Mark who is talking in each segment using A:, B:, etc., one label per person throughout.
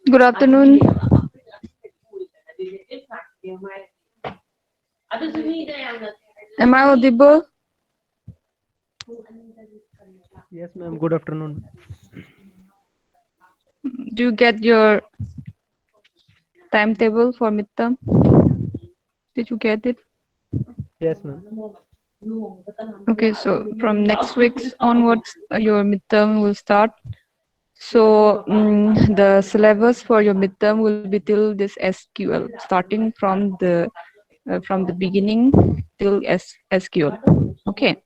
A: Good afternoon. Am I audible?
B: Yes, ma'am. Good afternoon.
A: Do you get your timetable for midterm? Did you get it?
B: Yes, ma'am.
A: Okay, so from next week's onwards, your midterm will start. So the syllabus for your midterm will be till this SQL, starting from the beginning till SQL. Okay.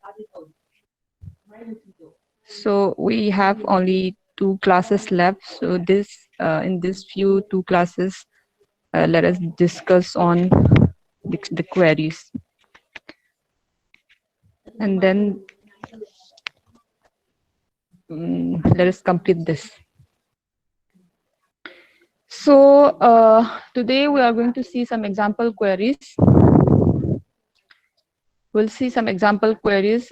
A: So we have only two classes left. So this in this few two classes, let us discuss on the queries, and then let us complete this. So today we are going to see some example queries. We'll see some example queries.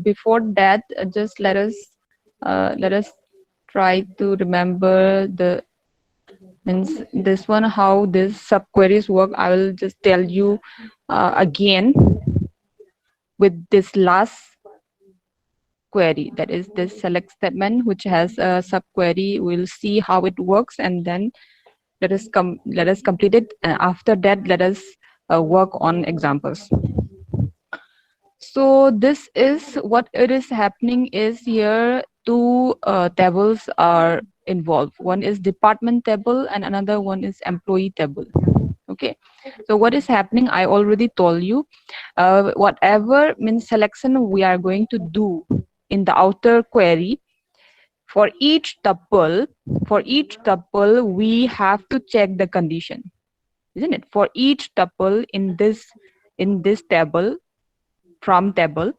A: Before that, just let us try to remember the means this one, how this subqueries work. I will just tell you again with this last query, that is this select statement which has a subquery. We'll see how it works, and then let us complete it, and after that let us work on examples. So this is what it is happening is here two tables are involved. One is department table and another one is employee table. Okay, so what is happening, I already told you. Whatever means selection we are going to do in the outer query, for each tuple, we have to check the condition, isn't it? For each tuple in this table, from table,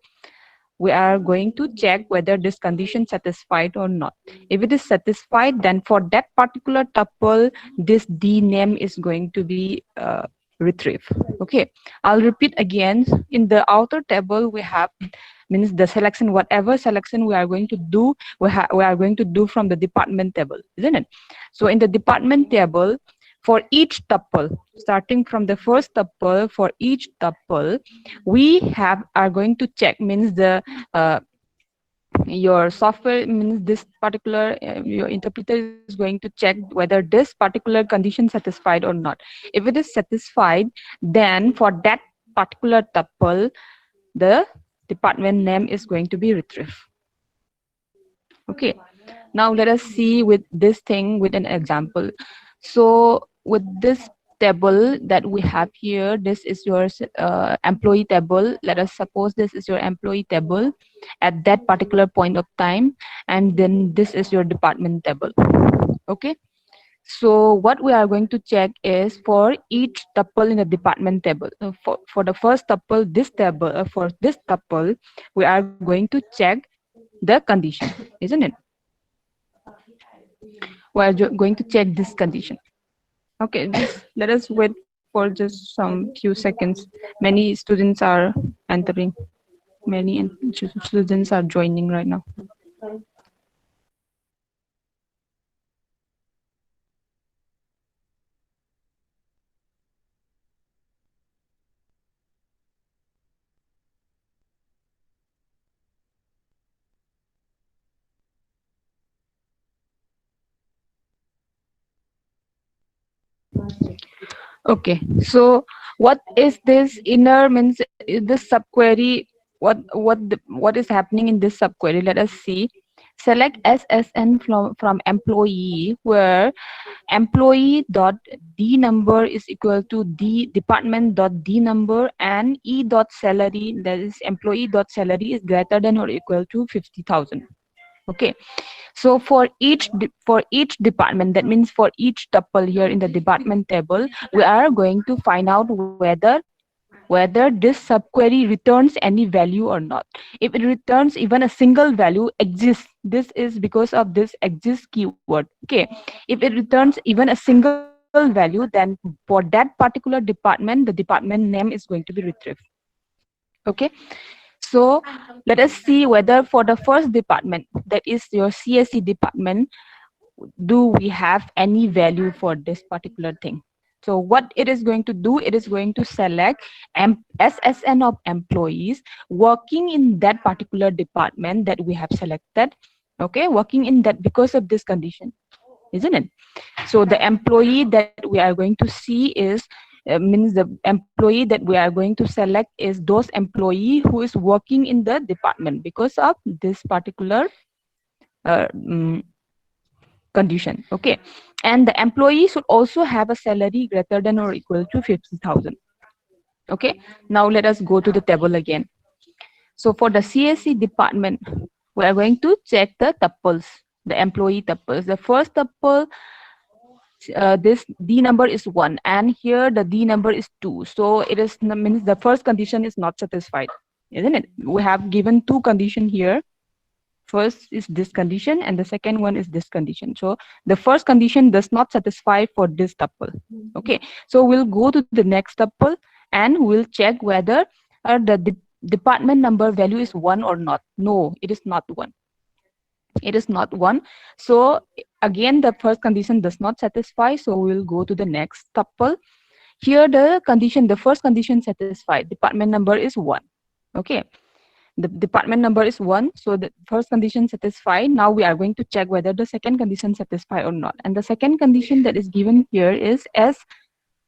A: we are going to check whether this condition satisfied or not. If it is satisfied, then for that particular tuple, this D name is going to be retrieved. Okay, I'll repeat again. In the outer table, we have means the selection, whatever selection we are going to do, we are going to do from the department table, isn't it? So in the department table, for each tuple, starting from the first tuple, for each tuple, we are going to check, means the your software, means this particular your interpreter is going to check whether this particular condition satisfied or not. If it is satisfied, then for that particular tuple, the department name is going to be retrieved. Okay, now let us see with this thing with an example. So with this table that we have here, this is your employee table. Let us suppose this is your employee table at that particular point of time, and then this is your department table. Okay, so what we are going to check is for each tuple in the department table. For the first tuple, this table, for this tuple, we are going to check the condition, isn't it? We are going to check this condition. Okay, just let us wait for just some few seconds. Many students are entering. Many students are joining right now. Okay, so what is this inner means this subquery? What is happening in this subquery? Let us see. Select SSN from employee, where employee dot D number is equal to D department dot D number, and E dot salary, that is employee dot salary, is greater than or equal to 50,000. Okay, so for each department, that means for each tuple here in the department table, we are going to find out whether this subquery returns any value or not. If it returns even a single value, exists, this is because of this exists keyword. Okay, if it returns even a single value, then for that particular department, the department name is going to be retrieved. Okay, so let us see whether for the first department, that is your CSE department, do we have any value for this particular thing. So what it is going to do, it is going to select SSN of employees working in that particular department that we have selected, okay, working in that because of this condition, isn't it? So the employee that we are going to see is means the employee that we are going to select is those employee who is working in the department because of this particular uh, mm, condition, okay. And the employee should also have a salary greater than or equal to 50,000, okay. Now let us go to the table again. So for the CSC department, we are going to check the tuples, the employee tuples. The first tuple, this D number is 1 and here the D number is 2. So it is means the first condition is not satisfied, isn't it? We have given two condition here. First is this condition and the second one is this condition. So the first condition does not satisfy for this tuple, okay. So we'll go to the next tuple and we'll check whether the department number value is 1 or not. No, it is not 1. It is not 1. So again the first condition does not satisfy, so we'll go to the next tuple. Here the first condition satisfied, department number is 1, okay. The department number is 1, so the first condition satisfied. Now we are going to check whether the second condition satisfied or not. And the second condition that is given here is as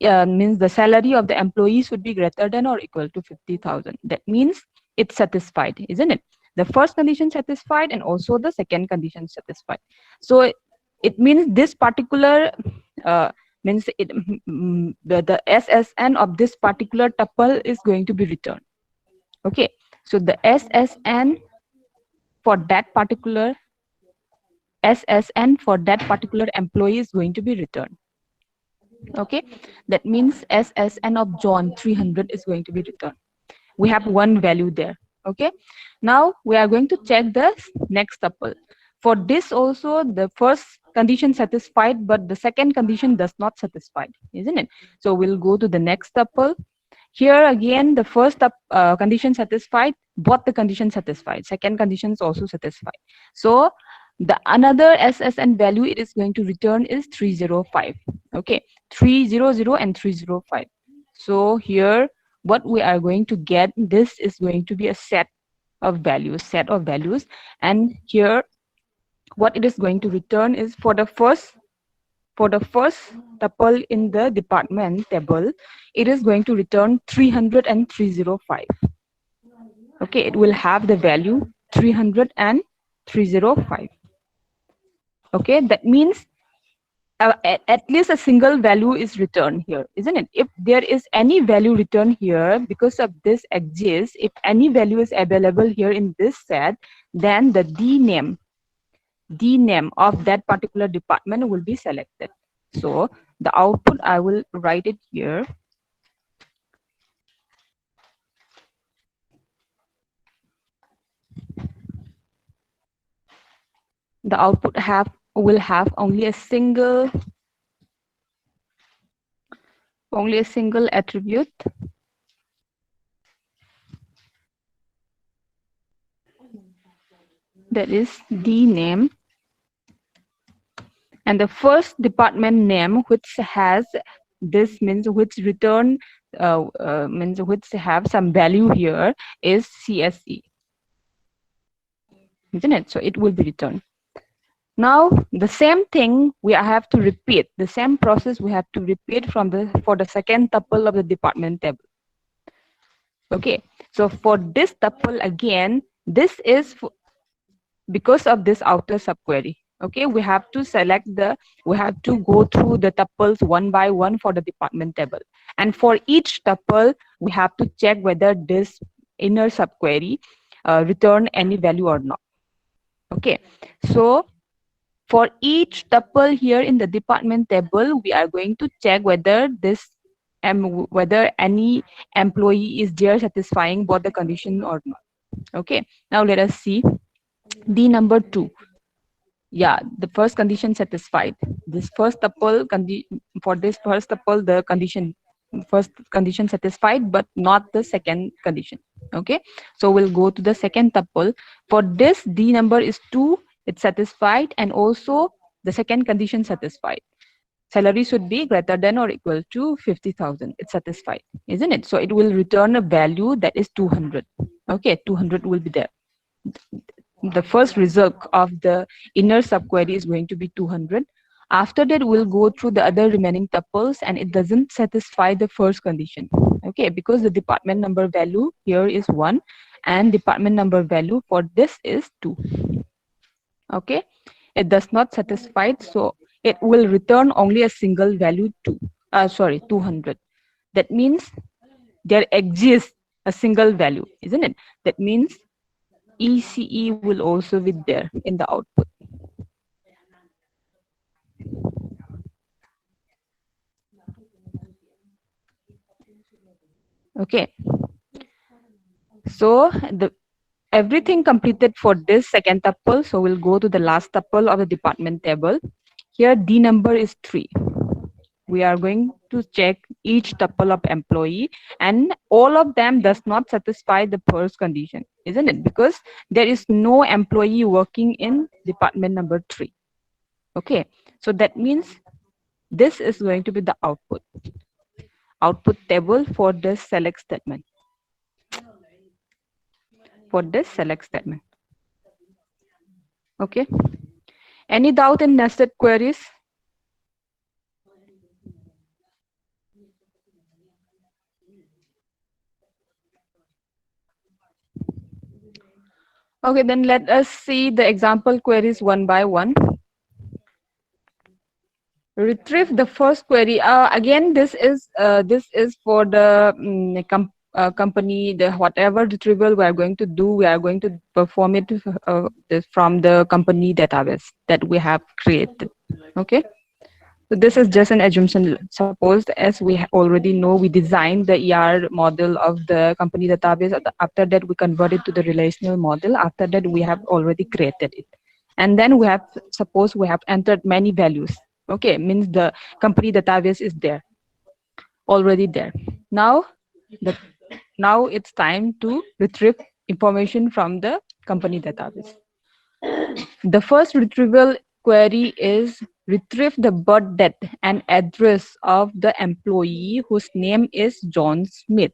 A: means the salary of the employee should be greater than or equal to 50,000. That means it's satisfied, isn't it? The first condition satisfied and also the second condition satisfied. So it means this particular means the SSN of this particular tuple is going to be returned, okay. So the SSN for that particular employee is going to be returned, okay. That means SSN of John 300 is going to be returned. We have one value there, okay. Now we are going to check the next tuple. For this also the first condition satisfied but the second condition does not satisfy, isn't it? So we'll go to the next tuple. Here again the first condition satisfied, both the conditions satisfied, second condition is also satisfied. So the another SSN value it is going to return is 305, okay. 300 and 305. So here what we are going to get, this is going to be a set of values, and here what it is going to return is for the first tuple in the department table, it is going to return 300 and 305, okay. It will have the value 300 and 305, okay. That means at least a single value is returned here, isn't it? If there is any value returned here because of this exists, if any value is available here in this set, then the D name of that particular department will be selected. So the output, I will write it here. The output will have only a single attribute, that is D name, and the first department name which has this means which return means which have some value here is CSE, isn't it? So it will be returned. Now the same thing we have to repeat, the same process we have to repeat for the second tuple of the department table, okay. So for this tuple again, this is because of this outer subquery, okay. We have to go through the tuples one by one for the department table, and for each tuple we have to check whether this inner subquery return any value or not, okay. So for each tuple here in the department table, we are going to check whether whether any employee is there satisfying both the condition or not, okay. Now let us see D number 2. Yeah, the first condition satisfied. This first tuple for this first tuple the first condition satisfied but not the second condition, okay. So we'll go to the second tuple. For this D number is 2, it's satisfied, and also The second condition satisfied. Salary should be greater than or equal to 50,000. It's satisfied, isn't it? So it will return a value that is 200. Okay, 200 will be there. The first result of the inner subquery is going to be 200. After that, we'll go through the other remaining tuples and it doesn't satisfy the first condition. Okay, because the department number value here is 1 and department number value for this is 2. Okay, it does not satisfy, so it will return only a single value 200. That means there exists a single value, isn't it? That means ECE will also be there in the output. Okay, so the everything completed for this second tuple. So we'll go to the last tuple of the department table. Here D number is 3. We are going to check each tuple of employee and all of them does not satisfy the first condition, isn't it? Because there is no employee working in department number 3. Okay, so that means this is going to be the output table for this select statement. Okay, any doubt in nested queries? Okay, then let us see the example queries one by one. Retrieve the first query. Again, this is for the company. The whatever retrieval we are going to do, we are going to perform it from the company database that we have created. Okay. So this is just an assumption. Suppose, as we already know, we designed the ER model of the company database. After that, we convert it to the relational model. After that, we have already created it. And then suppose we have entered many values. Okay, means the company database is there, already there. Now it's time to retrieve information from the company database. The first retrieval query is retrieve the birth date and address of the employee whose name is John Smith.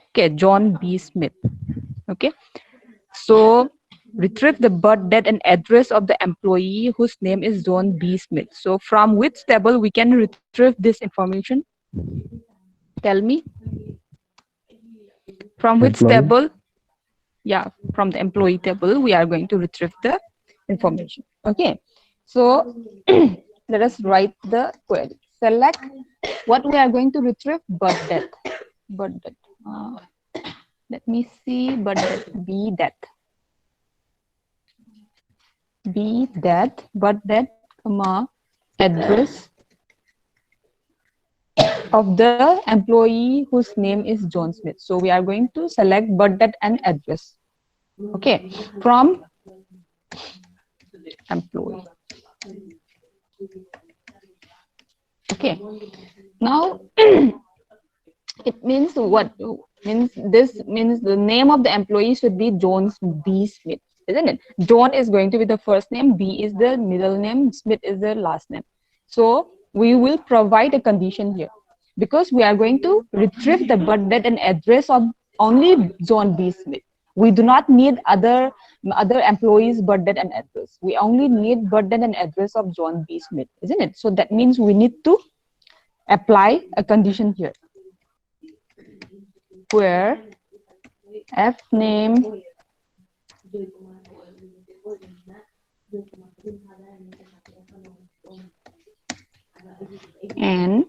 A: Okay, John B. Smith. Okay, so retrieve the birth date and address of the employee whose name is John B. Smith. So from which table we can retrieve this information? Tell me. From which table? Yeah, from the employee table, we are going to retrieve the information. Okay, so let us write the query. Select what we are going to retrieve, birth date. Let me see, birth date, B date, birth date, comma, address of the employee whose name is John Smith. So we are going to select birth date and address. Okay, from employee. Okay, now it means what? This means the name of the employee should be John B. Smith, isn't it? John is going to be the first name, B is the middle name, Smith is the last name. So we will provide a condition here because we are going to retrieve the birth date and address of only John B. Smith. We do not need other employees' birth date and address. We only need birth date and address of John B. Smith, isn't it? So that means we need to apply a condition here where F name and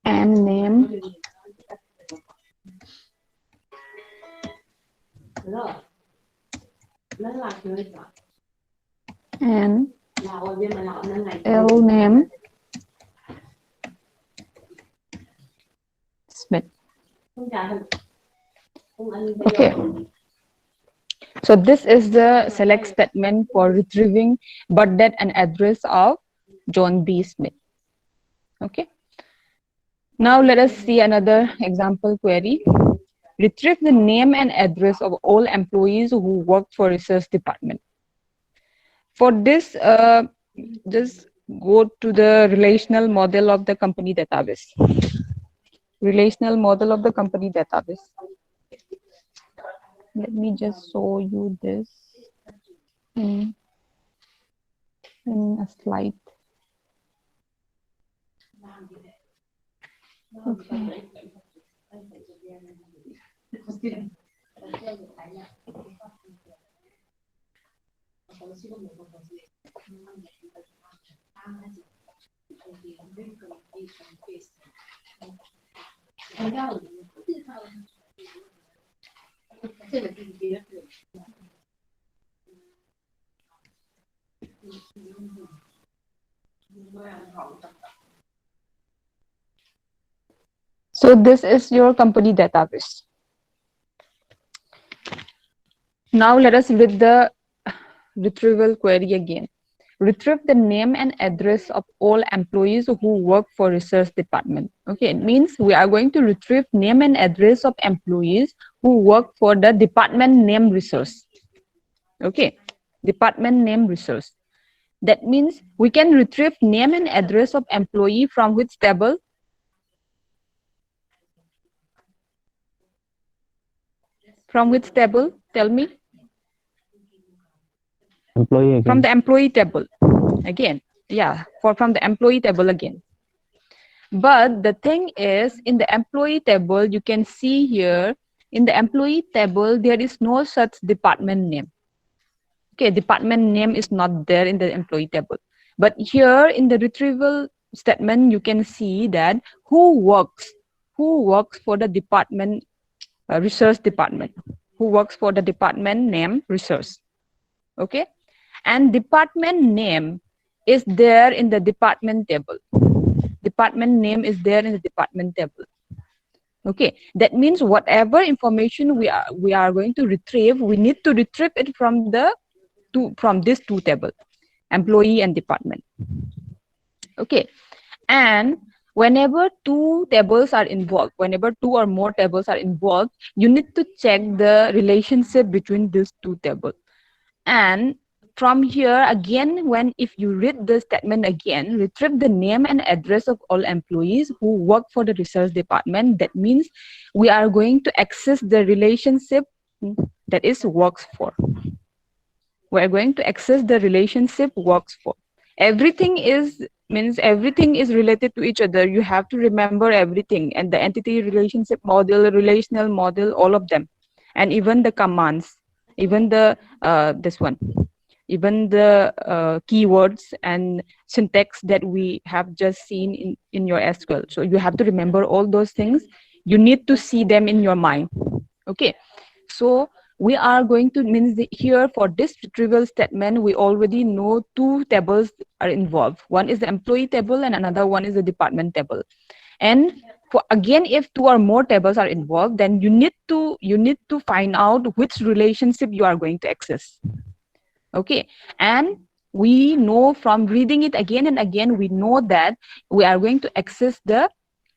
A: M name and L name Smith. Okay. So this is the select statement for retrieving birth date and address of John B. Smith. Okay. Now let us see another example query. Retrieve the name and address of all employees who work for research department. For this, just go to the relational model of the company database. Relational model of the company database. Let me just show you this in, in a slide. Okay. So this is your company database. Now let us read the retrieval query again. Retrieve the name and address of all employees who work for research department. Okay, it means we are going to retrieve name and address of employees who work for the department name research. Okay, department name research. That means we can retrieve name and address of employee from which table? From which table? Tell me.
C: Employee
A: From
C: again.
A: the employee table. Again. Yeah, from the employee table again. But the thing is, in the employee table, you can see here, in the employee table, there is no such department name. Okay, department name is not there in the employee table. But here in the retrieval statement, you can see that who works for the department, research department, who works for the department name research. Okay, and department name is there in the department table. Department name is there in the department table. Okay, that means whatever information we are going to retrieve, we need to retrieve it from this two table, employee and department. Okay, and whenever two tables are involved, whenever two or more tables are involved, you need to check the relationship between these two tables. And from here again, when if you read the statement again, retrieve the name and address of all employees who work for the research department, that means we are going to access the relationship that is works for. We are going to access the relationship works for. Everything is means everything is related to each other. You have to remember everything, and the entity relationship model, relational model, all of them, and even the commands, even the this one, even the keywords and syntax that we have just seen in your SQL. So you have to remember all those things. You need to see them in your mind. Okay, so we are going to means here for this retrieval statement, we already know two tables are involved. One is the employee table and another one is the department table. And for again, if two or more tables are involved, then you need to find out which relationship you are going to access. Okay, and we know from reading it again and again, we know that we are going to access the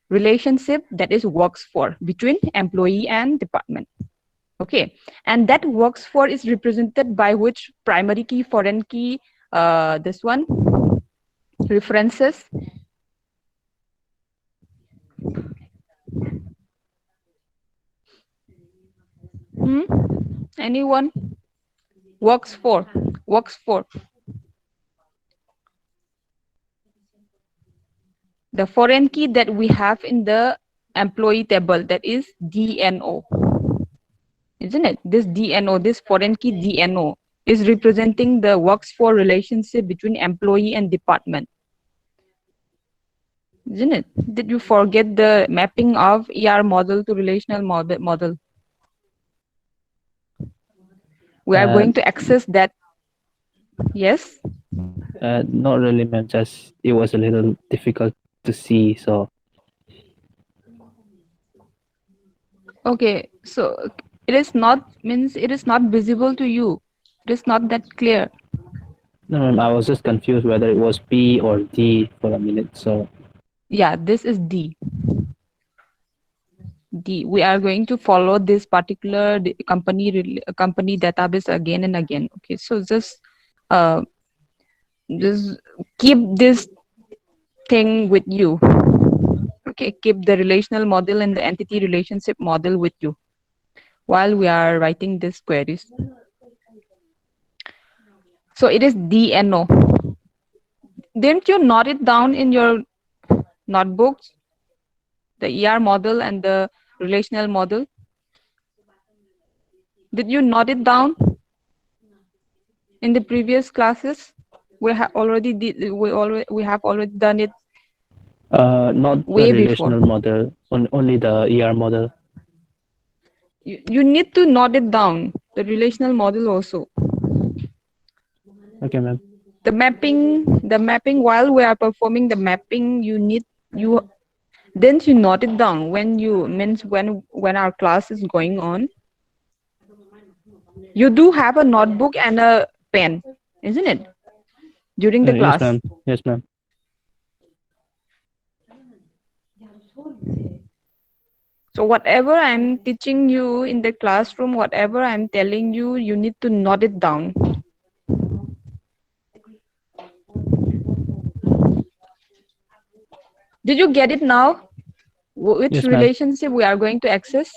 A: relationship that is works for between employee and department. Okay, and that works for is represented by which primary key, foreign key, this one, references. Hmm? Anyone? Works for, works for. The foreign key that we have in the employee table, that is DNO. Isn't it? This DNO, this foreign key DNO is representing the works for relationship between employee and department. Isn't it? Did you forget the mapping of ER model to relational model? We are
C: Uh,
A: going to access that. Yes.
C: Not really, ma'am. Just it was a little difficult to see. So
A: Okay. So it is not means it is not visible to you. It is not that clear.
C: no, ma'am, I was just confused whether it was P or D for a minute. So
A: Yeah, this is D. D. We are going to follow this particular company database again and again. Okay. So just Just keep this thing with you. Okay, keep the relational model and the entity relationship model with you while we are writing these queries. So it is DNO. Didn't you note it down in your notebooks, the ER model and the relational model? Did you note it down in the previous classes? We have already done it
C: Not the
A: way before.
C: relational model, only the ER model.
A: You need to note it down, the relational model also.
C: Okay, ma'am.
A: The mapping while we are performing the mapping, you then you note it down when you means when our class is going on. You do have a notebook and a pen, isn't it? During the
C: Yes,
A: class.
C: ma'am. Yes, ma'am.
A: So whatever I'm teaching you in the classroom, whatever I'm telling you, you need to note it down. Did you get it now? Which
C: Yes, ma'am.
A: relationship we are going to access?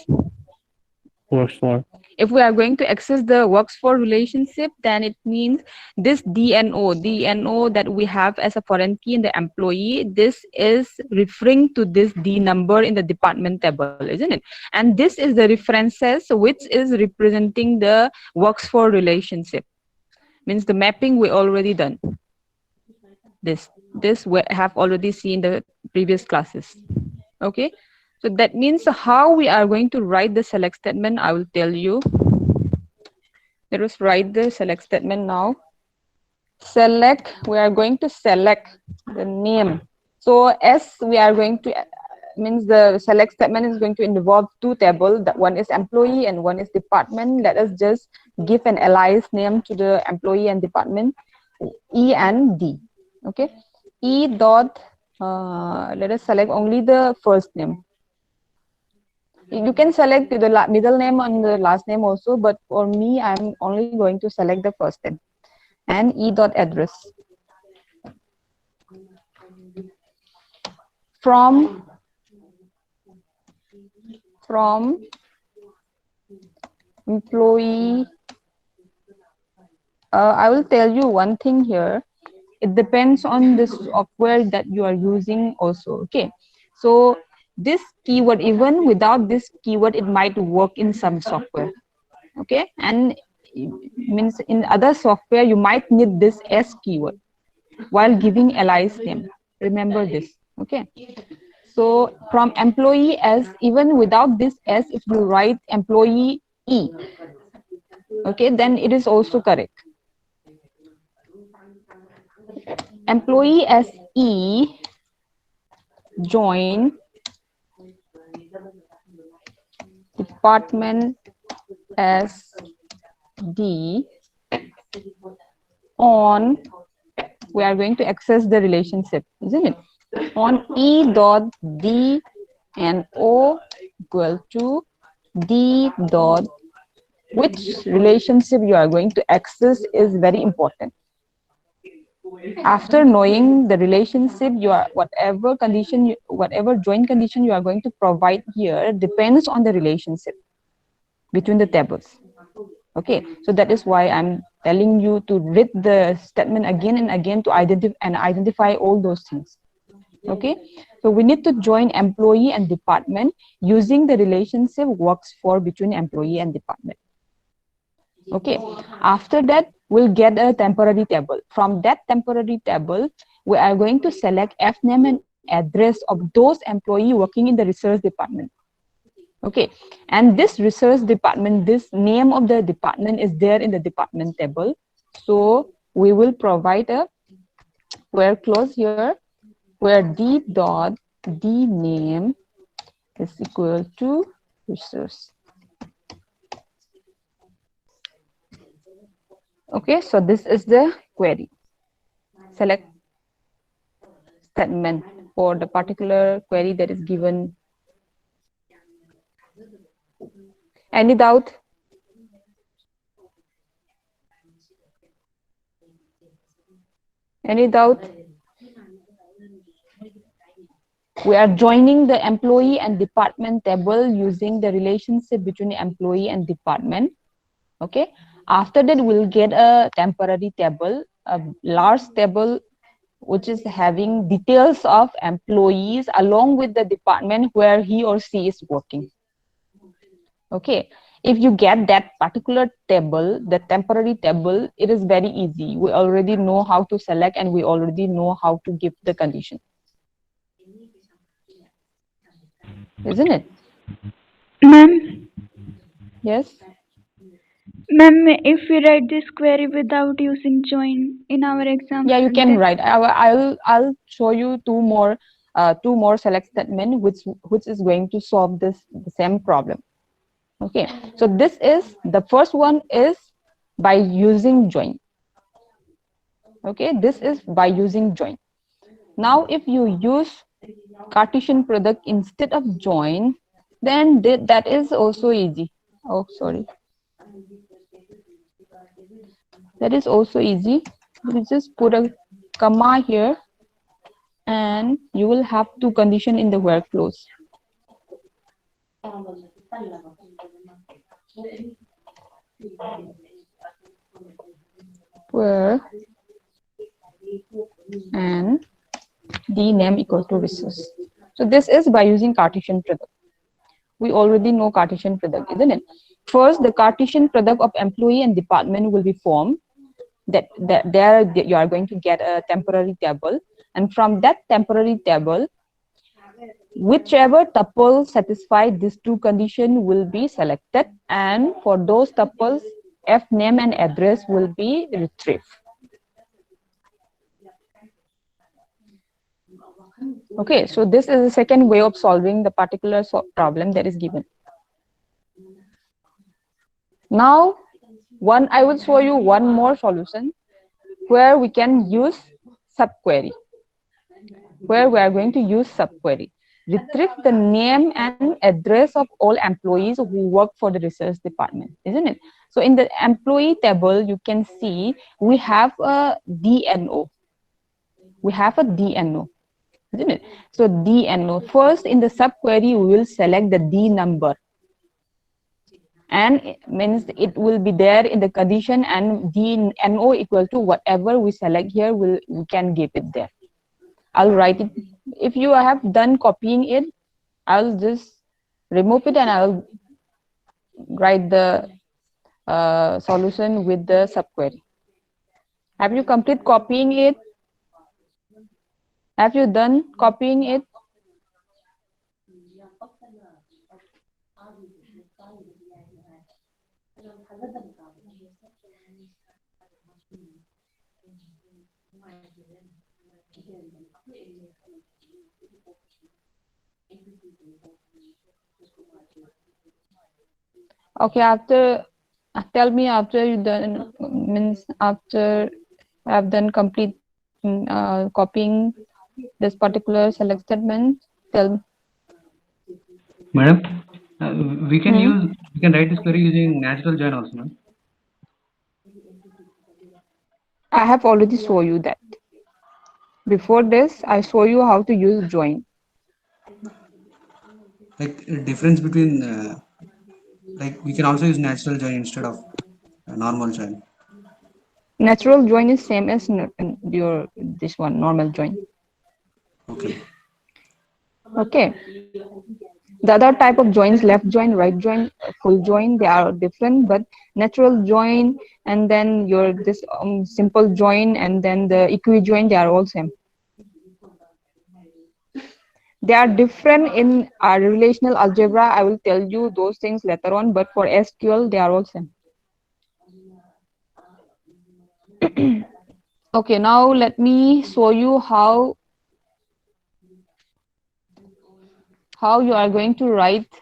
C: Works for.
A: If we are going to access the works for relationship, then it means this DNO that we have as a foreign key in the employee, this is referring to this D number in the department table, isn't it? And this is the references which is representing the works for relationship. Means the mapping we already done. This we have already seen the previous classes. Okay, so that means how we are going to write the select statement, I will tell you. Let us write the select statement now. Select, we are going to select the name. So as we are going to, means the select statement is going to involve two tables. That one is employee and one is department. Let us just give an alias name to the employee and department, E and D. Okay, E dot, let us select only the first name. You can select the middle name and the last name also, but for me, I'm only going to select the first name. And E dot address. From employee, I will tell you one thing here. It depends on the software that you are using also. Okay, so this keyword, even without this keyword, it might work in some software. Okay, and means in other software you might need this S keyword while giving alias name. Remember this. Okay, so from employee S, even without this S, if you write employee E, okay, then it is also correct. Employee as E join department as D on, we are going to access the relationship, isn't it? On E dot D and O equal to D dot, which relationship you are going to access is very important. After knowing the relationship, you are whatever join condition you are going to provide here depends on the relationship between the tables. Okay, so that is why I'm telling you to read the statement again and again to identify all those things. Okay, so we need to join employee and department using the relationship works for between employee and department. Okay, after that we'll get a temporary table. From that temporary table, we are going to select F name and address of those employee working in the research department. Okay, and this research department, this name of the department is there in the department table. So we will provide a where clause here, where D dot D name is equal to research. Okay, so this is the query. Select statement for the particular query that is given. Any doubt? Any doubt? We are joining the employee and department table using the relationship between employee and department. Okay. After that, we'll get a temporary table, a large table which is having details of employees along with the department where he or she is working. Okay. If you get that particular table, the temporary table, it is very easy. We already know how to select and we already know how to give the condition. Isn't it?
D: Ma'am,
A: Yes.
D: ma'am, if we write this query without using join in our exam,
A: Yeah, you can
D: then
A: write. I'll show you two more select statement which is going to solve this the same problem. Okay, so this is the first one is by using join. Okay, this is by using join. Now if you use Cartesian product instead of join, then that is also easy. Oh, sorry, that is also easy. You just put a comma here and you will have two condition in the where clause. Where and the name equal to resource. So this is by using Cartesian product. We already know Cartesian product, isn't it? First, the Cartesian product of employee and department will be formed. That there you are going to get a temporary table, and from that temporary table, whichever tuple satisfy these two conditions will be selected, and for those tuples, f name and address will be retrieved. Okay, so this is the second way of solving the particular problem that is given. Now, I will show you one more solution where we can use subquery. Where we are going to use subquery. Retrieve the name and address of all employees who work for the research department, isn't it? So in the employee table, you can see we have a DNO. We have a DNO, isn't it? So DNO. First, in the subquery, we will select the D number. And it means it will be there in the condition, and DNO equal to whatever we select here, we can give it there. I'll write it. If you have done copying it, I'll just remove it and I'll write the solution with the subquery. Have you complete copying it? Have you done copying it? Okay, after tell me after you done means after I've done complete copying this particular select statement. Tell me.
E: Madam, we can
A: Hmm?
E: use we can write this query using natural join also, ma'am.
A: I have already show you that. Before this, I show you how to use join.
E: Like difference between like we can also use natural join instead of normal join.
A: Natural join is same as your this one normal join.
E: Okay.
A: Okay. The other type of joins, left join, right join, full join, they are different, but natural join and then your this simple join and then the equi join, they are all same. They are different in our relational algebra. I will tell you those things later on, but for SQL, they are all same. Okay, now let me show you how you are going to write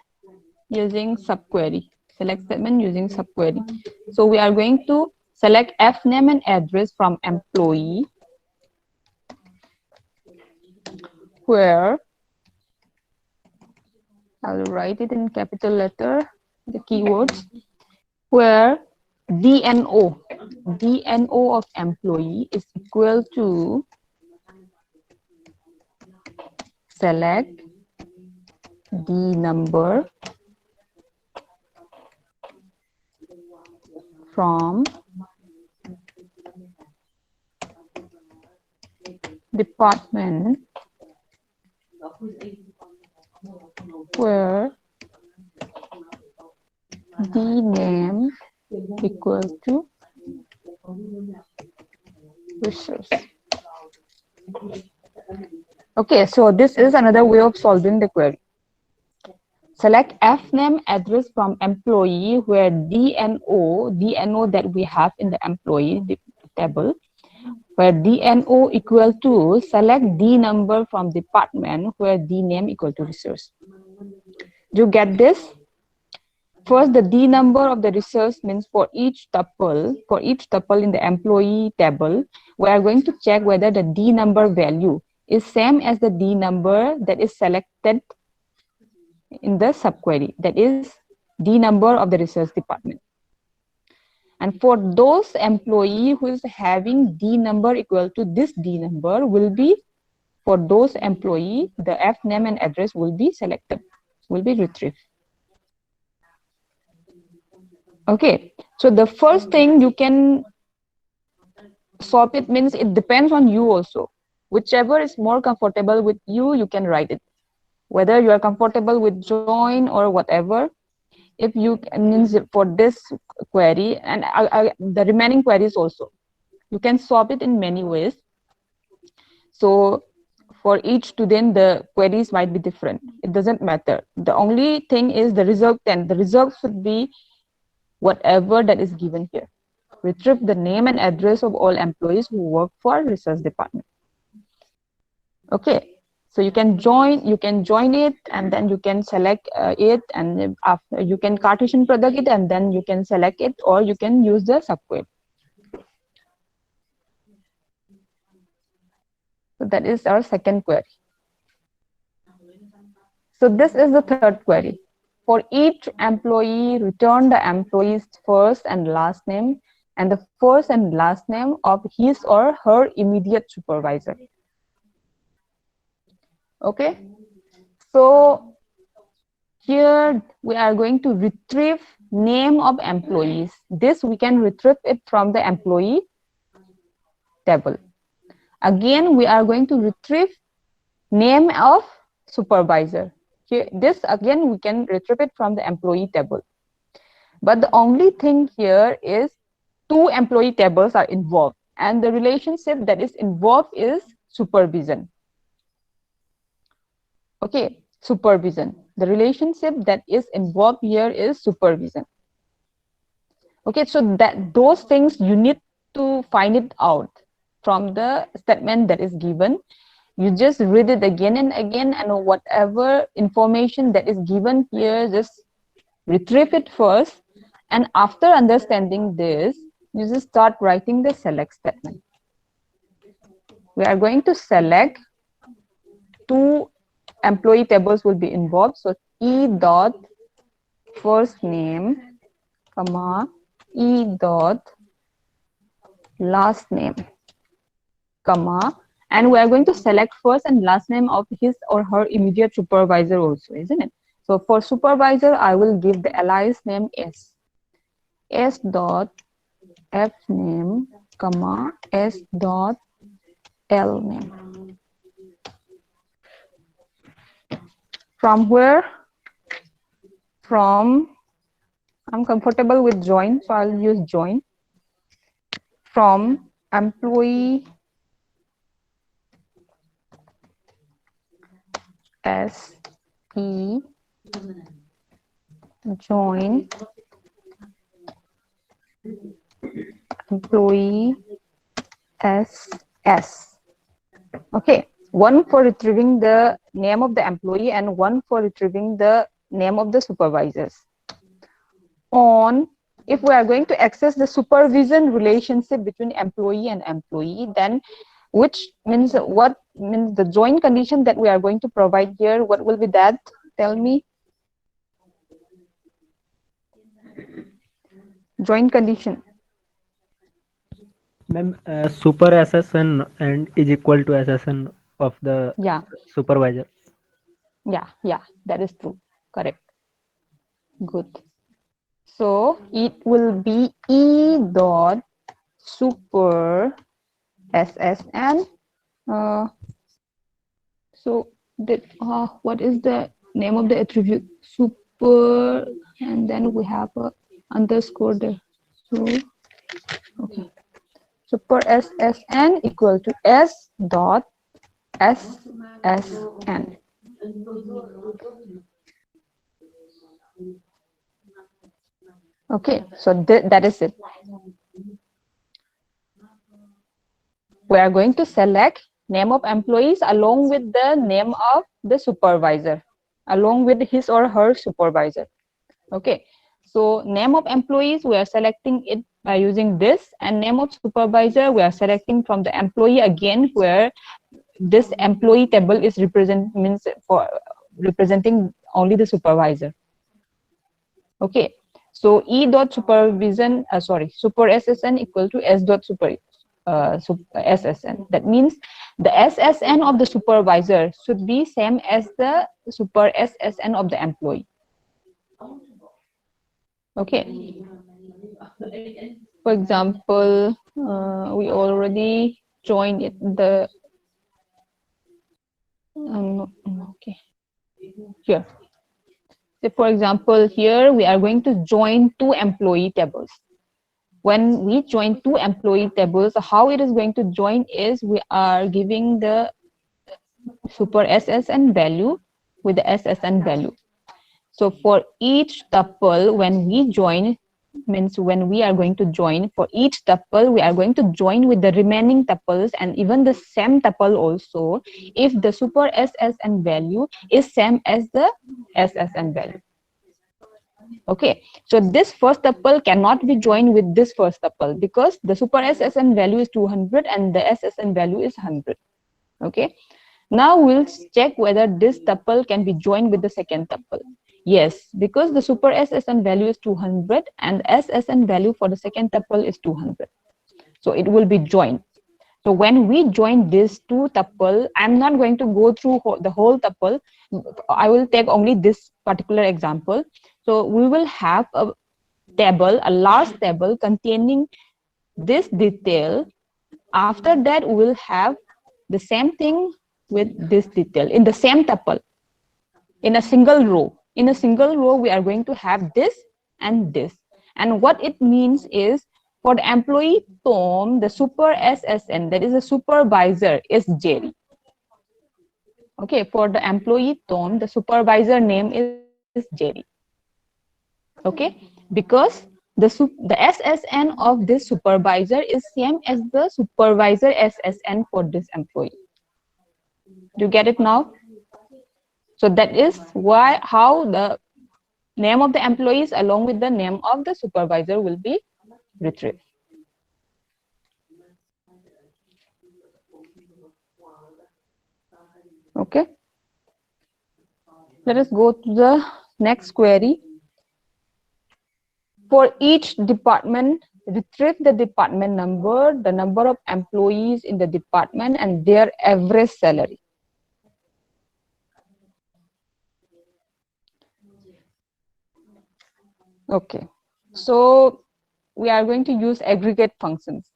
A: using subquery. Select statement using subquery. So we are going to select F name and address from employee, where I'll write it in capital letter, the keywords, where DNO. DNO of employee is equal to select D number from department where D name equal to resource. Okay, so this is another way of solving the query. Select F name address from employee where DNO that we have in the employee table, where DNO equal to select D number from department where D name equal to resource. Do you get this? First, the D number of the resource means for each tuple in the employee table, we are going to check whether the D number value is same as the D number that is selected in the subquery, that is D number of the research department. And for those employee who is having D number equal to this D number will be, for those employee, the F name and address will be selected, will be retrieved. Okay, so the first thing you can swap it means it depends on you also. Whichever is more comfortable with you, you can write it. Whether you are comfortable with join or whatever, if you means for this query and the remaining queries also, you can swap it in many ways. So for each student, the queries might be different. It doesn't matter. The only thing is the result, and the result should be whatever that is given here. Retrieve the name and address of all employees who work for research department. Okay. So you can join it, and then you can select it, and after you can Cartesian product it, and then you can select it, or you can use the subquery. So that is our second query. So this is the third query. For each employee, return the employee's first and last name and the first and last name of his or her immediate supervisor. Okay, so here we are going to retrieve name of employees. This we can retrieve it from the employee table. Again, we are going to retrieve name of supervisor. Here, this again we can retrieve it from the employee table. But the only thing here is two employee tables are involved, and the relationship that is involved is supervision. Okay, supervision. The relationship that is involved here is supervision. Okay, so that those things you need to find it out from the statement that is given. You just read it again and again, and whatever information that is given here, just retrieve it first. And after understanding this, you just start writing the select statement. We are going to select two employee tables will be involved. So E dot first name, comma, E dot last name, comma, and we are going to select first and last name of his or her immediate supervisor also, isn't it? So for supervisor, I will give the alias name S. S dot F name, comma, S dot L name. From where? From, I'm comfortable with join, so I'll use join. From employee SE join employee SS. Okay, one for retrieving the name of the employee and one for retrieving the name of the supervisors. On, if we are going to access the supervision relationship between employee and employee, then which means what means the join condition that we are going to provide here, what will be that? Tell me. Join condition.
B: Ma'am, super SSN and is equal to SSN of the
A: Yeah,
B: supervisor.
A: yeah, that is true. Correct. Good. So it will be E dot super SSN. Uh, so that what is the name of the attribute? Super, and then we have a underscore there. So okay, super SSN equal to S dot SSN. Okay, so that is it. We are going to select name of employees along with the name of the supervisor, along with his or her supervisor. Okay, so name of employees, we are selecting it by using this, and name of supervisor, we are selecting from the employee again, where this employee table is representing only the supervisor. Okay, so E dot supervision, super SSN equal to S dot SSN. That means the SSN of the supervisor should be same as the super SSN of the employee. Okay. For example, we already joined it, the okay, here. So for example, here we are going to join two employee tables. When we join two employee tables, how it is going to join is we are giving the super SSN value with the SSN value. So for each tuple, when we join, means when we are going to join, for each tuple, we are going to join with the remaining tuples and even the same tuple also, if the super SSN value is same as the SSN value. Okay, so this first tuple cannot be joined with this first tuple because the super SSN value is 200 and the SSN value is 100. Okay, now we'll check whether this tuple can be joined with the second tuple. Yes, because the super SSN value is 200 and SSN value for the second tuple is 200. So it will be joined. So when we join these two tuple, I'm not going to go through the whole tuple. I will take only this particular example. So we will have a table, a large table containing this detail. After that, we will have the same thing with this detail in the same tuple, in a single row. In a single row, we are going to have this and this. And what it means is, for the employee Tom, the super SSN, that is a supervisor, is Jerry. Okay, for the employee Tom, the supervisor name is Jerry. Okay, because the SSN of this supervisor is same as the supervisor SSN for this employee. Do you get it now? So that is why how the name of the employees along with the name of the supervisor will be retrieved. Okay. Let us go to the next query. For each department, retrieve the department number, the number of employees in the department, and their average salary. Okay. So we are going to use aggregate functions.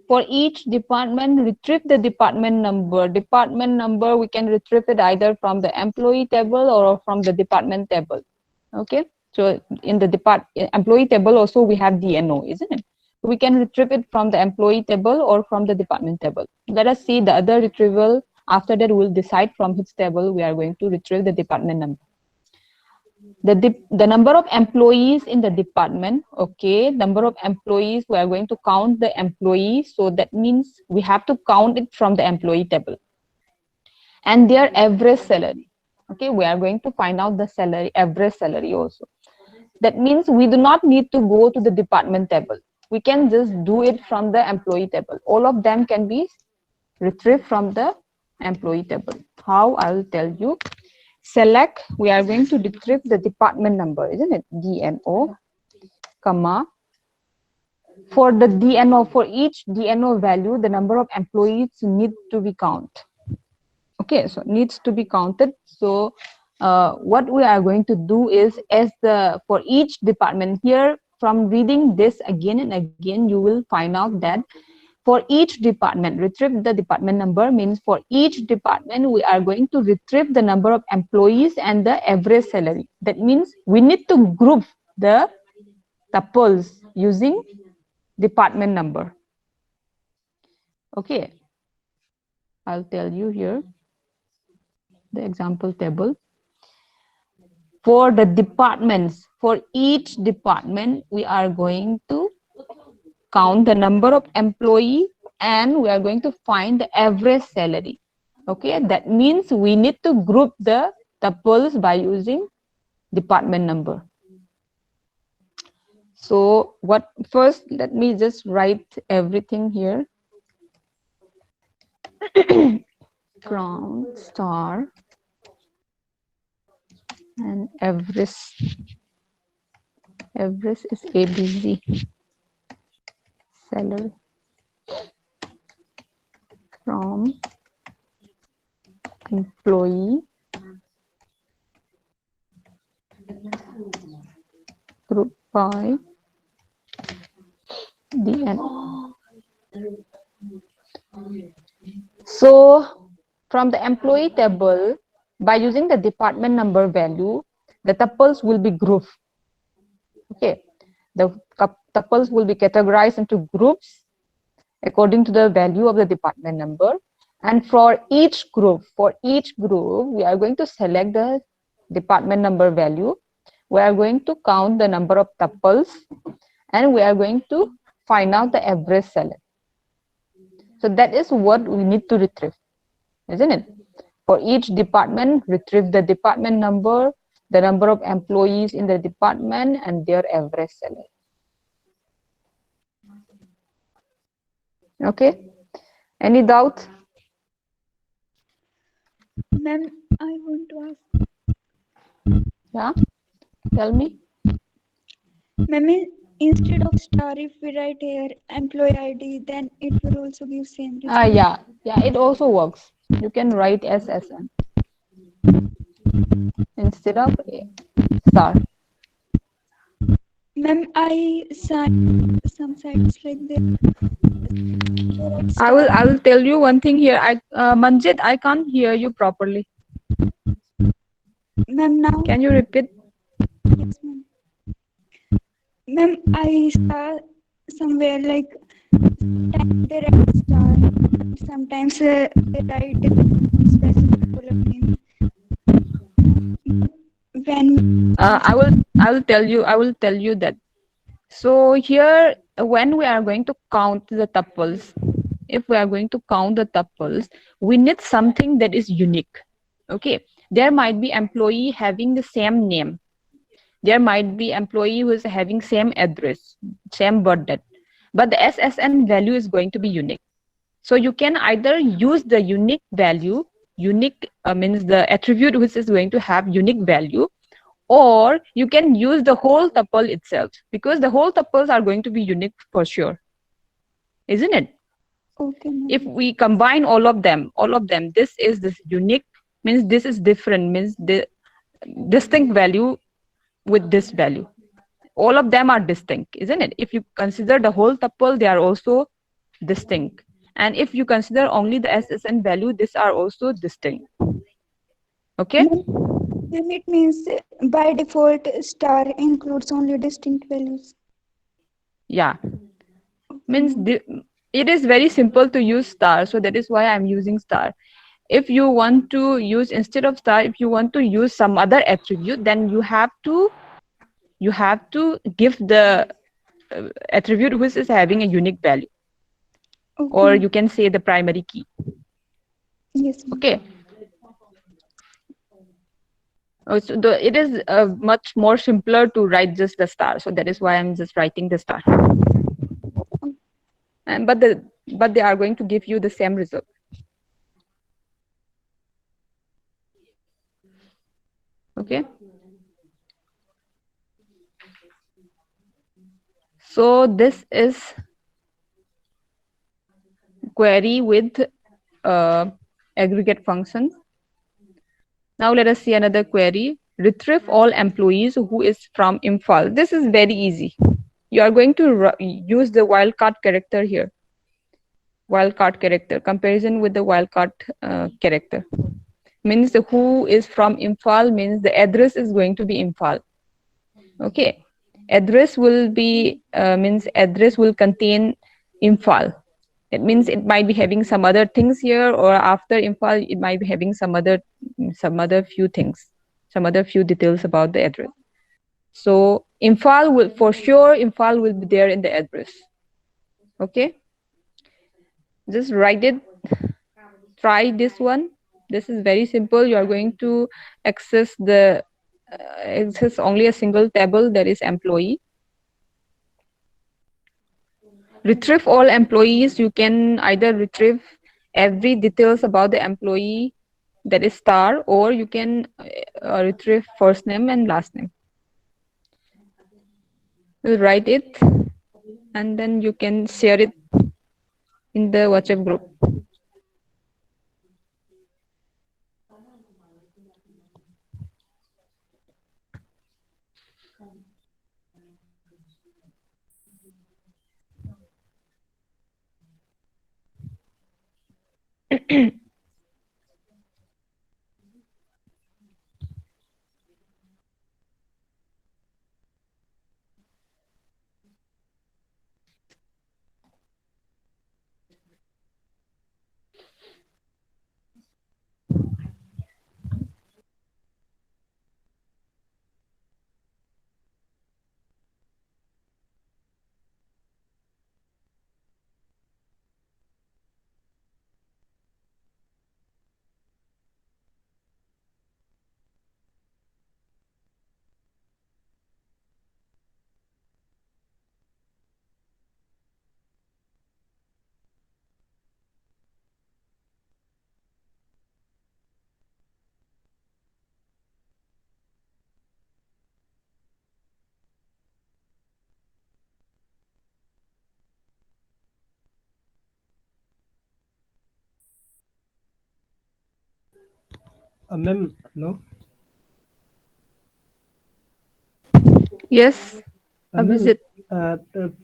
A: For each department, retrieve the department number. Department number, we can retrieve it either from the employee table or from the department table. Okay, so in the employee table also we have DNO, isn't it? We can retrieve it from the employee table or from the department table. Let us see the other retrieval. After that, we'll decide from which table we are going to retrieve the department number. The number of employees in the department. Okay, number of employees, we are going to count the employees, so that means we have to count it from the employee table. And their average salary. Okay, we are going to find out the salary, average salary also. That means we do not need to go to the department table. We can just do it from the employee table. All of them can be retrieved from the employee table. How? I will tell you. Select, we are going to retrieve the department number, isn't it? DNO, comma, For the DNO, for each DNO value, the number of employees need to be counted. Okay, so needs to be counted. So what we are going to do is, as the for each department here, from reading this again and again, you will find out that for each department, retrieve the department number means for each department we are going to retrieve the number of employees and the average salary. That means we need to group the tuples using department number. Okay, I'll tell you here the example table. For the departments, for each department, we are going to count the number of employees and we are going to find the average salary. Okay, that means we need to group the tuples by using department number. So what first, let me just write everything here. Crown, star, and average. Average is ABC. Salary from employee group by DN. So from the employee table, by using the department number value, the tuples will be grouped. Okay, the tuples will be categorized into groups according to the value of the department number. And for each group, we are going to select the department number value. We are going to count the number of tuples and we are going to find out the average salary. So that is what we need to retrieve, isn't it? For each department, retrieve the department number, the number of employees in the department, and their average salary. Okay, any doubt?
D: Ma'am, I want to ask.
A: Yeah, tell me.
D: Ma'am, instead of star, if we write here employee ID, then it will also give same result.
A: Yeah, it also works. You can write SSN instead of a star.
D: Ma'am, I signed some sites like this.
A: I will tell you one thing here. Manjit, I can't hear you properly.
D: Ma'am, now.
A: Can you repeat?
D: Yes, ma'am. Ma'am, I saw somewhere like sometimes they write star, sometimes they write specific column name. When
A: I will tell you that. So here, when we are going to count the tuples, if we are going to count the tuples, we need something that is unique. Okay, there might be employee having the same name. There might be employee who is having same address, same birth date, but the SSN value is going to be unique. So you can either use the unique value, unique means the attribute which is going to have unique value, or you can use the whole tuple itself, because the whole tuples are going to be unique for sure, isn't it?
D: okay, ma'am.
A: If we combine all of them, this is this unique, means this is different, means the distinct value with this value. All of them are distinct, isn't it? If you consider the whole tuple, they are also distinct. And if you consider only the SSN value, these are also distinct. Okay?
D: Ma'am, it means by default star includes only distinct values.
A: Yeah. Means it is very simple to use star, so that is why I'm using star. If you want to use, instead of star, if you want to use some other attribute, then you have to give the attribute which is having a unique value,
D: Okay.
A: or you can say the primary key.
D: Yes, ma'am.
A: Okay. So it is much more simpler to write just the star, so that is why I'm just writing the star. And but they are going to give you the same result. Okay. So this is query with aggregate functions. Now let us see another query. Retrieve all employees who is from Imphal. This is very easy. You are going to use the wildcard character here. Wildcard character, comparison with the wildcard character. Means the who is from Imphal means the address is going to be Imphal. Okay. Address will be, means address will contain Imphal. It means it might be having some other things here, or after Imphal, it might be having some other few things, some other few details about the address. So Imphal will, for sure, Imphal will be there in the address. Okay. Just write it. Try this one. This is very simple. You are going to access the access only a single table, that is employee. Retrieve all employees. You can either retrieve every details about the employee, that is star, or you can retrieve first name and last name. We'll write it and then you can share it in the WhatsApp group.
B: Ma'am, no.
A: Yes,
B: Ma'am,
A: Abhijit.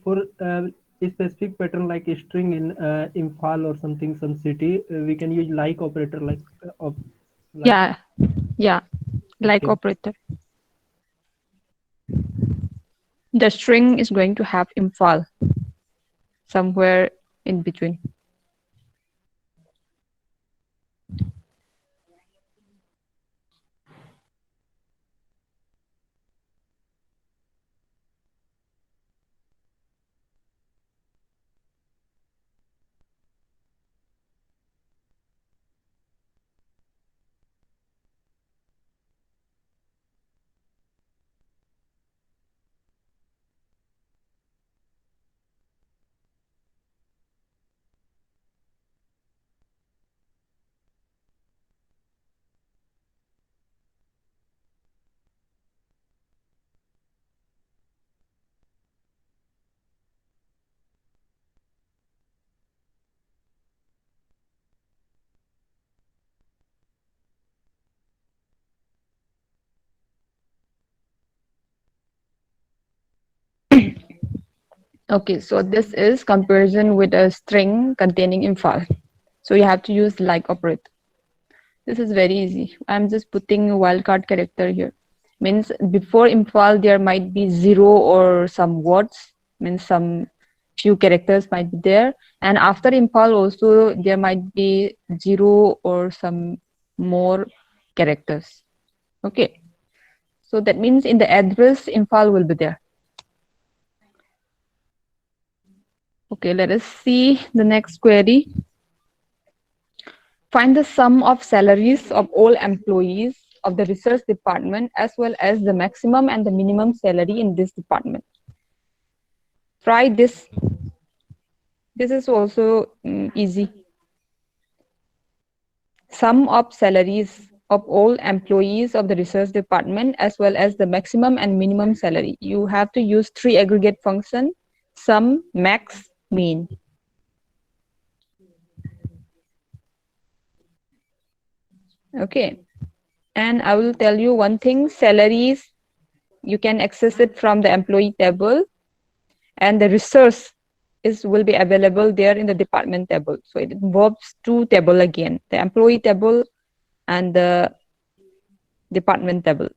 B: for a specific pattern like a string in Imphal or something, some city, we can use like operator like like.
A: Yeah, yeah, like
B: Okay.
A: operator. The string is going to have Imphal somewhere in between. Okay, so this is comparison with a string containing Imphal. So you have to use like operator. This is very easy. I'm just putting a wildcard character here. Means before Imphal there might be 0 or some words, means some few characters might be there. And after Imphal also there might be 0 or some more characters. Okay. So that means in the address Imphal will be there. Okay, let us see the next query. Find the sum of salaries of all employees of the research department as well as the maximum and the minimum salary in this department. Try this. This is also easy. Sum of salaries of all employees of the research department as well as the maximum and minimum salary. You have to use 3 aggregate function sum, max, mean. Okay. And I will tell you one thing, salaries, you can access it from the employee table, and the resource is will be available there in the department table. So it involves two table again, the employee table and the department table.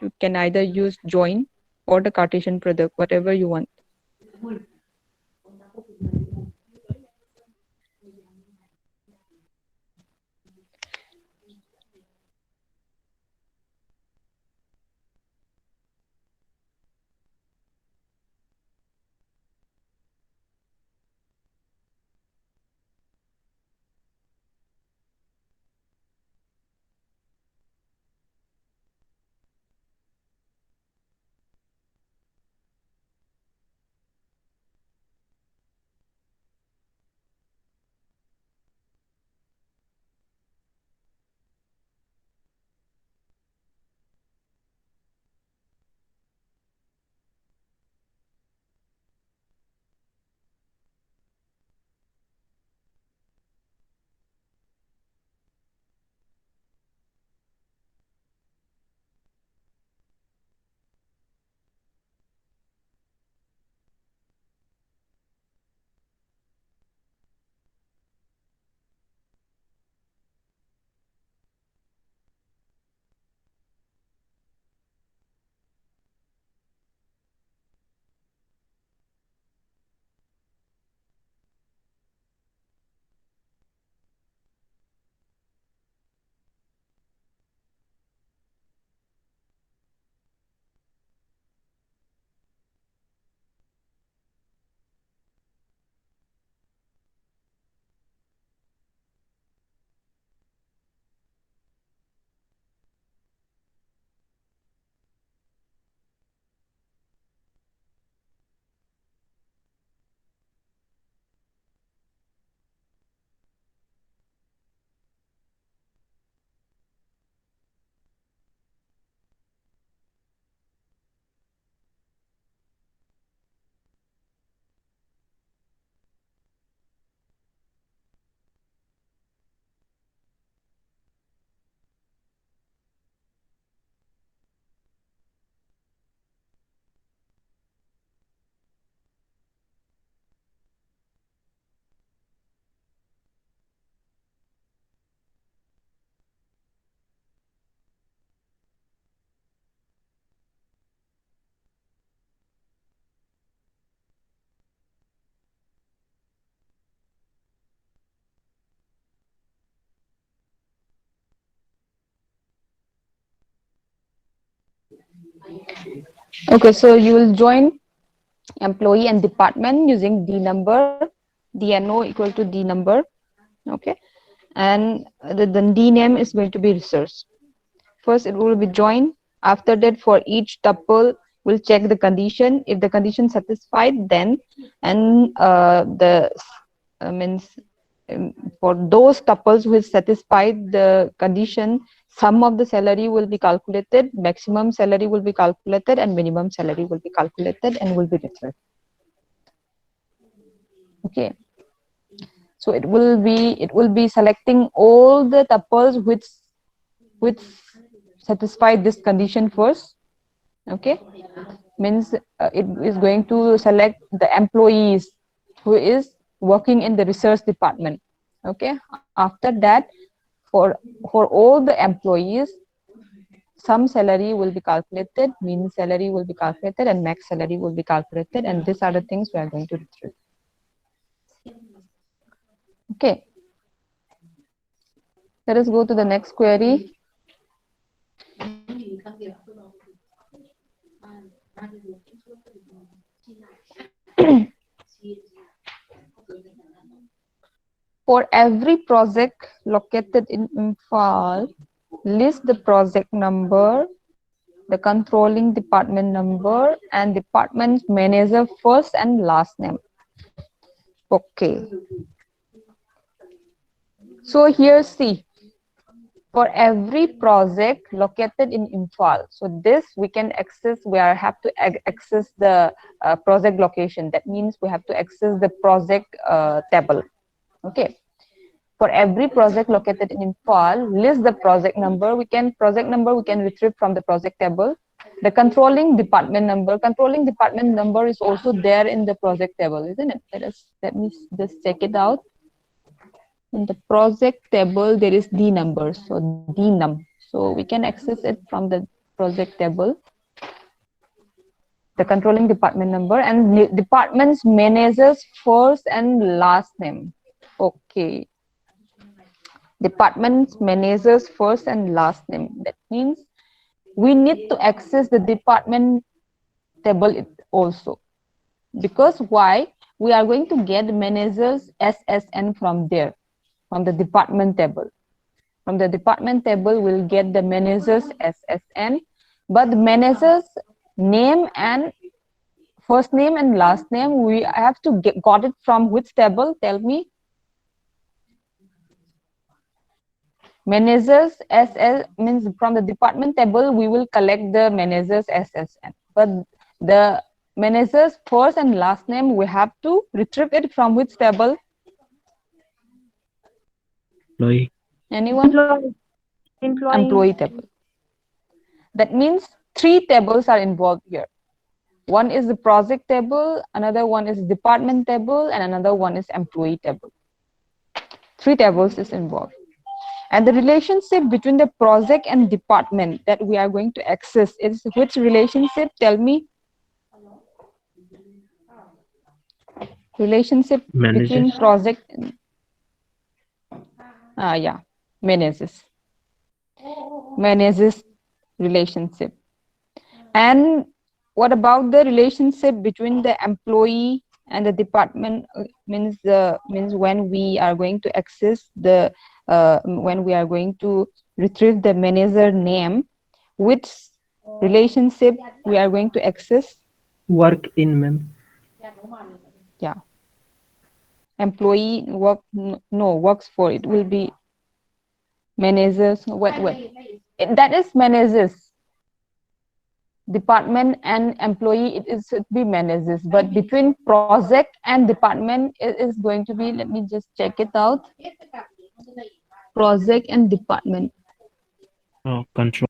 A: You can either use join or the Cartesian product, whatever you want. Okay, so you will join employee and department using D number, DNO equal to D number. Okay, and the D name is going to be resource. First, it will be joined. After that, for each tuple, we'll check the condition. If the condition satisfied, then and the means for those tuples which satisfied the condition, sum of the salary will be calculated, maximum salary will be calculated, and minimum salary will be calculated and will be returned. Okay, so it will be selecting all the tuples which satisfy this condition first. Okay, means it is going to select the employees who is working in the research department. Okay, after that, for all the employees, some salary will be calculated, mean salary will be calculated, and max salary will be calculated, and these are the things we are going to retrieve. Okay, let us go to the next query. For every project located in Imphal, list the project number, the controlling department number, and department manager first and last name. Okay. So here see, for every project located in Imphal. So this we can access, have to access the project location. That means we have to access the project table. Okay. For every project located in Imphal, list the project number. Project number we can retrieve from the project table. The controlling department number. Controlling department number is also there in the project table, isn't it? Let me just check it out. In the project table, there is D number, so D num. So we can access it from the project table. The controlling department number and department's manager's first and last name. Okay. Department's manager's first and last name. That means we need to access the department table also. Because why? We are going to get manager's SSN from there, from the department table. From the department table, we'll get the manager's SSN, but the manager's name and first name and last name, we have to got it from which table? Tell me. Managers SL means from the department table, we will collect the manager's SSN. But the manager's first and last name, we have to retrieve it from which table?
C: Employee.
A: Anyone? Employee table. That means 3 tables are involved here. One is the project table, another one is department table, and another one is employee table. 3 tables is involved. And the relationship between the project and department that we are going to access is which relationship? Tell me. Relationship
C: Managers.
A: between project and yeah, managers relationship. And what about the relationship between the employee and the department? Means when we are going to access the when we are going to retrieve the manager name, which relationship we are going to access?
B: Work in, ma'am.
A: Yeah. Employee work, no, works for, it will be managers. What? That is managers. Department and employee, it should be managers. But between project and department, it is going to be, let me just check it out. Project and department.
C: Oh, control.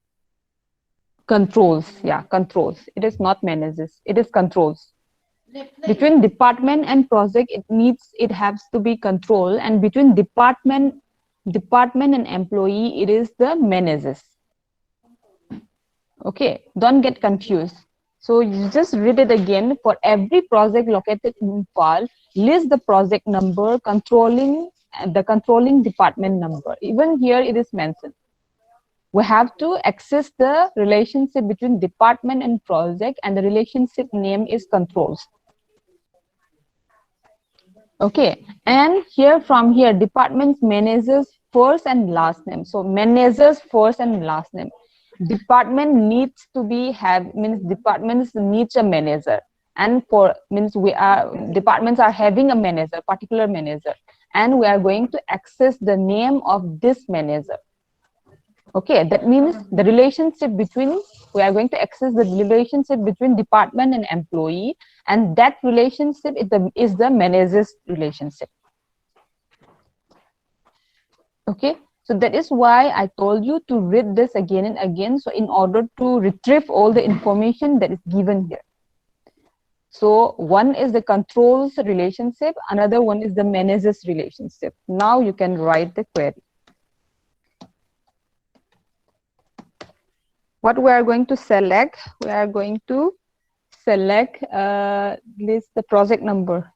A: Controls, yeah, controls. It is not managers, it is controls. Between department and project, it has to be control, and between department and employee, it is the managers. Okay, don't get confused. So you just read it again. For every project located in Imphal, list the project number, the controlling department number. Even here it is mentioned. We have to access the relationship between department and project, and the relationship name is controls. Okay, and from here, department's managers first and last name. So managers first and last name. Department needs to departments needs a manager, and departments are having a manager, particular manager, and we are going to access the name of this manager. Okay, that means the relationship between, we are going to access the relationship between department and employee, and that relationship is the manager's relationship. Okay, so that is why I told you to read this again and again, so in order to retrieve all the information that is given here. So one is the controls relationship, another one is the manager's relationship. Now you can write the query. What we are going to select, we are going to select list the project number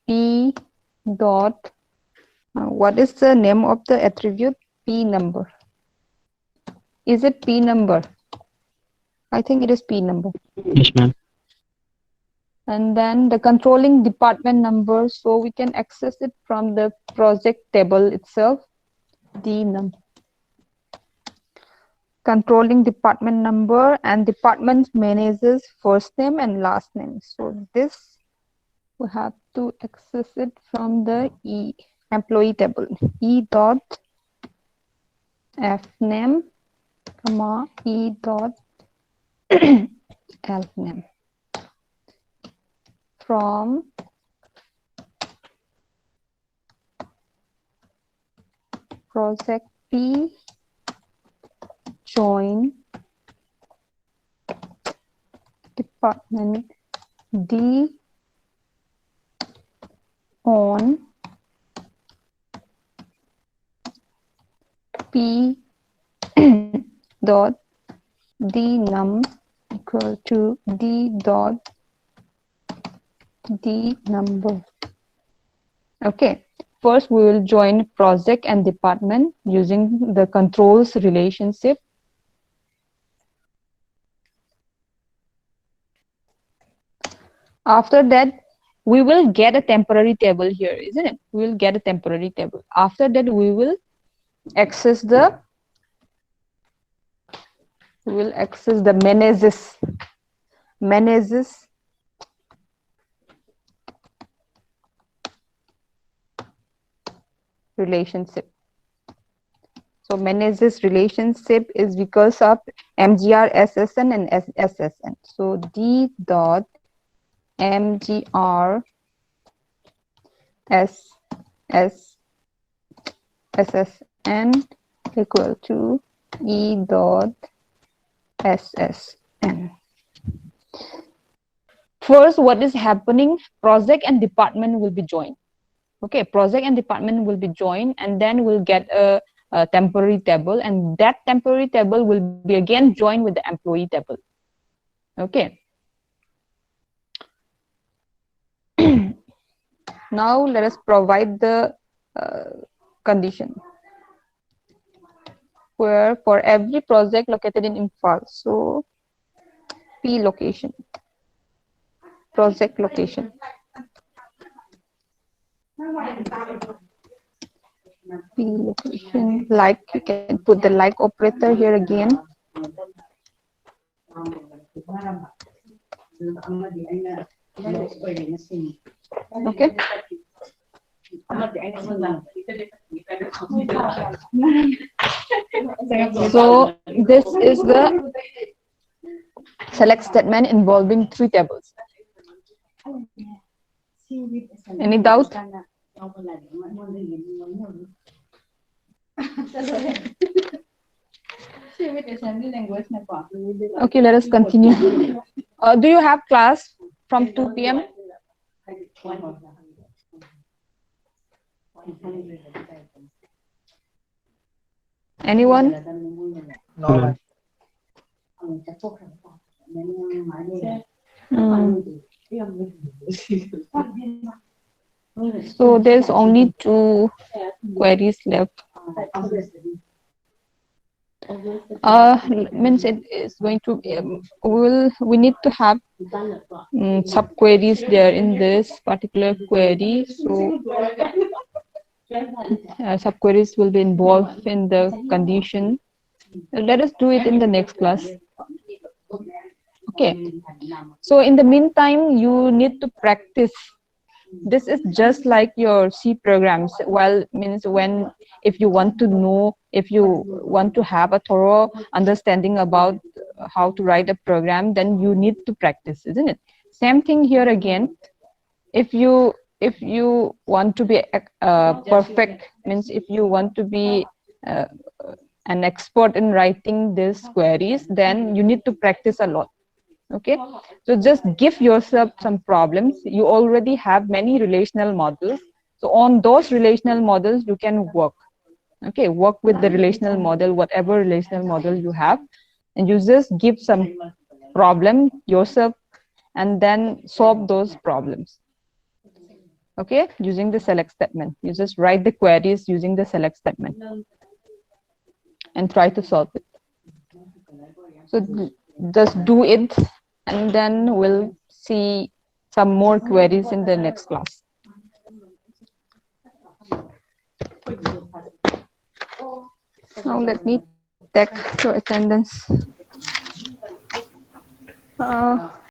A: P dot what is the name of the attribute? P number. Is it P number? I think it is P number.
C: Yes, ma'am.
A: And then the controlling department number, so we can access it from the project table itself. D number. Controlling department number and department manager's first name and last name. So this we have to access it from the employee table. E dot fname, comma, e dot elfname from project P join department D on P dot D num equal to D dot D number. Okay, first we will join project and department using the controls relationship. After that, we will get a temporary table here, isn't it? We will get a temporary table. After that, we will access the manages relationship. So manages relationship is because of mgr ssn and ssn. So d dot mgr ssn equal to e dot ssn. First, what is happening? Project and department will be joined. Okay, project and department will be joined, and then we'll get a temporary table, and that temporary table will be again joined with the employee table. Okay. Now let us provide the condition where for every project located in Imphal, so P location, project location. P location, like you can put the like operator here again. Okay. So this is the select statement involving 3 tables. Any doubt? Okay, let us continue. Do you have class from 2 p.m.? Anyone?
B: No.
A: So there's only 2 queries left. Means it is going to we need to have sub queries there in this particular query. So sub queries will be involved in the condition. Let us do it in the next class. Okay. So in the meantime, you need to practice. This is just like your C programs. Well, means when if you want to know, if you want to have a thorough understanding about how to write a program, then you need to practice, isn't it? Same thing here again. If you want to be perfect, means if you want to be an expert in writing these queries, then you need to practice a lot. Okay, so just give yourself some problems. You already have many relational models, so on those relational models you can work. Okay, work with the relational model, whatever relational model you have, and you just give some problem yourself and then solve those problems. Okay, using the select statement, you just write the queries using the select statement and try to solve it. So just do it, and then we'll see some more queries in the next class. Now let me check your attendance.